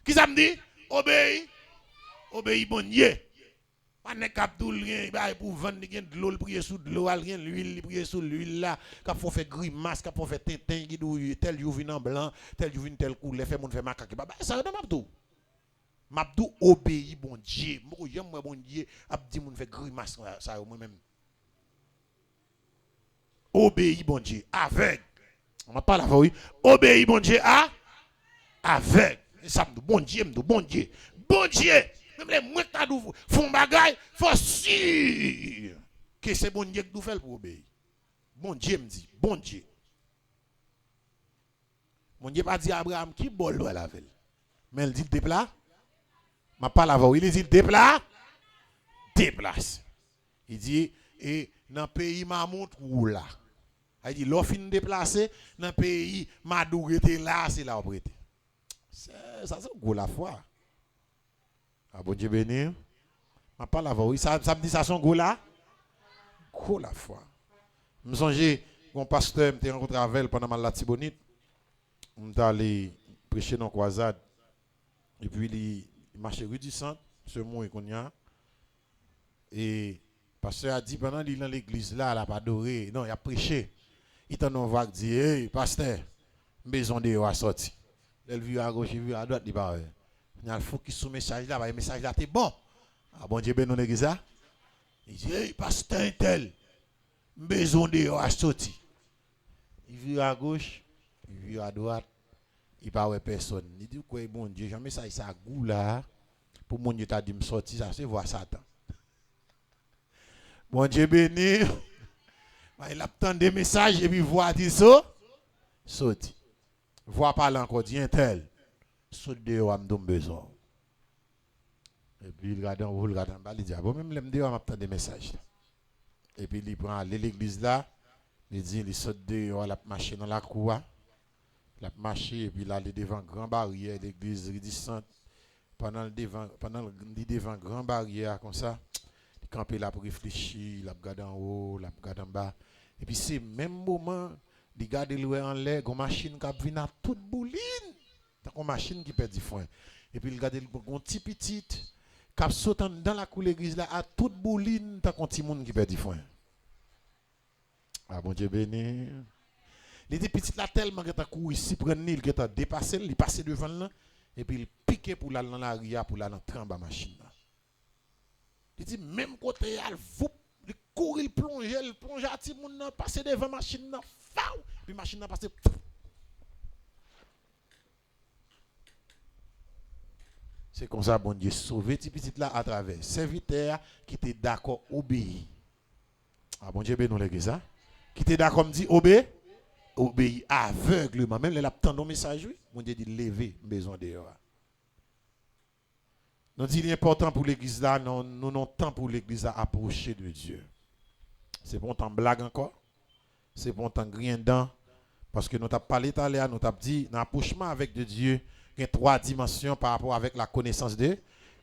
Qui ça me dit? Obéis. Obéis, bon Dieu. Pas ne cap tout rien, pour vendre de l'eau, prier sous de l'eau, rien l'huile, prier sous l'huile là, cap faut faire grimace, cap faut faire tintin, qui dit tel you vient en blanc, tel you vient tel couleur, fait mon fait macaque. Bah ça dans Mabdou. Mabdou obéis, bon Dieu. Moi j'aime moi bon Dieu, a dit mon fait grimace ça moi même. Obéis, bon Dieu, avec. On m'a pas la voix. Obéis, bon Dieu, avec. Ça me dit bon Dieu, bon Dieu. Bon Dieu. Même les moins qui font bagaille, faut sûr que c'est bon Dieu qui nous fait pour obéir. Bon Dieu me dit, bon Dieu. Mon Dieu pas dit à Abraham qui bol la veille. Mais il dit déplace. Ma pas la voix, il dit déplace. Il dit et dans le pays ma montre ou là. Il dit l'offre fin déplacer dans le pays ma dougrete là, c'est là où prêter. Ça c'est gros la foi. Ah bon Dieu béni. Ma pas la voix. Ça me dit ça son gros là. Gros la foi. Je me songe mon pasteur me rencontré avec pendant ma latibonite. On est allé prêcher dans croisade. Et puis il marchait rue du centre, ce mot qu'on y a. Et pasteur a dit pendant qu'il est dans l'église là, il n'a pas adoré. Non, il a prêché. Il t'en a vague dit hey pasteur, maison de a sorti. Elle vit à gauche, il vit à droite, il va. Il y a le fou qui sous message là, le message là t'es bon. Ah bon Dieu ben non l'église ça. Il dit hey pasteur tel maison de a sorti. Il vit à gauche, il vit à droite, il pas ouais personne. Il dit quoi bon Dieu, jamais ça ça goût là pour mon Dieu t'a dit me sortir ça c'est voir Satan. Bon Dieu béni. Il a tant de messages et puis voit dit ça sorti. Voix parler encore dit un tel. Saute dehors à me besoin. Et puis il regarde vous le regarde il dit bon même l'aime dehors m'a tant de messages. Et puis il prend l'église là, il dit il saute dehors la marcher dans la cour. La marché et puis là, il est devant grand barrière l'église Ridis-Sainte. Pendant le devant grand barrière comme ça, il campé là pour réfléchir, il a regardé en haut, il a regardé en bas. Et puis c'est même moment, il regarde loin en l'air, une machine qui vient à toute bouline. Une machine qui perd du foin. Et puis il regarde un petit petit qui saute dans la cour l'église là à toute bouline, t'as un petit monde qui perd du foin. Ah bon Dieu béni. Il était petit là tellement que t'as couru ici prendre Nil que t'as dépassé, il passé devant là et puis il piquait pour aller dans la ria pour aller dans tremba machine là. Il dit même côté il courir, il plonge à petit monde là, passer devant machine là, fou, puis machine là passer. C'est comme ça bon Dieu sauver petit là à travers serviteur qui était d'accord obéir. Ah bon Dieu béni l'église ça. Qui était d'accord me dit obéir aveuglement. Même les laptons message, oui. Mon Dieu dit lever, besoin de dehors. Nous dit l'important pour l'église là, nous avons temps pour l'église à approcher de Dieu. C'est bon temps blague encore. C'est bon temps rien dedans. Parce que nous avons parlé tout à l'heure, nous avons dit, dans l'approchement avec de Dieu, il y a 3 dimensions par rapport avec la connaissance de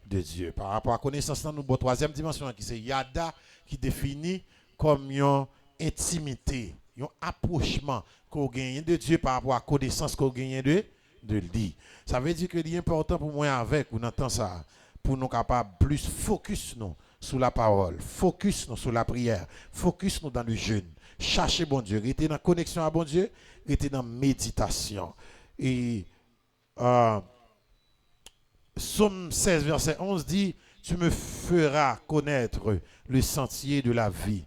Dieu. Par rapport à la connaissance, nous avons une troisième dimension qui c'est Yada, qui définit comme une intimité, un approchement qu'on gagne de Dieu par rapport à la connaissance qu'on gagne de lui. Ça veut dire que c'est important pour moi avec, on entend ça, pour nous capables plus focus nous sur la parole, focus nous sur la prière, focus nous dans le jeûne. Chercher bon Dieu, rester dans la connexion à bon Dieu, rester dans la méditation. Et Psaume 16, verset 11 dit, tu me feras connaître le sentier de la vie.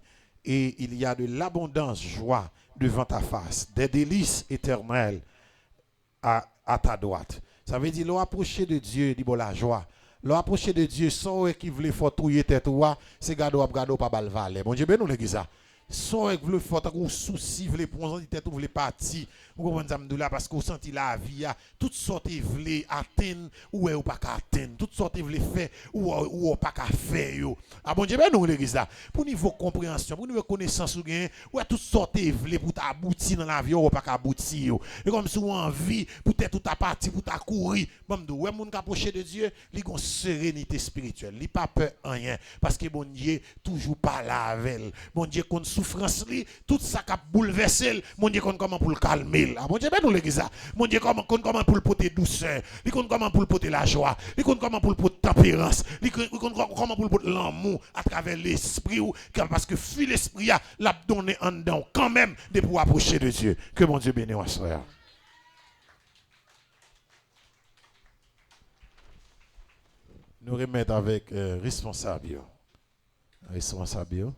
Et il y a de l'abondance, joie devant ta face, des délices éternelles à ta droite. Ça veut dire, l'approcher de Dieu, dit bon la joie. L'approcher de Dieu, sans qui voulait faire touiller tête ou c'est gado pas balvaler. Bon Dieu, ben nous l'église ça. Sans que voulait faire un souci, voulait prendre tête ou voulait partir. Vous comprenez ça parce que vous sentez la vie, toutes sortes voulez atteindre ou pas atteindre, toutes sortes voulez faire ou pas faire. Ah bon Dieu, ben nous l'église là. Pour niveau compréhension, pour niveau connaissance ou toutes sortes voulez pour t'aboutir dans la vie ou pas aboutir. Et comme si vous envie pour tout ta partie pour ta courir, bon ouais moun qui approcher de Dieu, il a une sérénité spirituelle, il pas peur rien parce que bon Dieu toujours pas là avec elle. Bon Dieu qu'on souffrance li, tout ça qui a bouleversé, mon Dieu qu'on comment pour le calmer. Ah mon Dieu ben nous l'église ça. Mon Dieu comment pour le porter douceur, il compte comment pour le porter la joie, il compte comment pour le porter tempérance, il compte comment pour le porter l'amour à travers l'esprit parce que fuit l'esprit l'a donné en dedans quand même de pouvoir approcher de Dieu. Que mon Dieu bénisse frère. Nous remettre avec responsable. Responsable.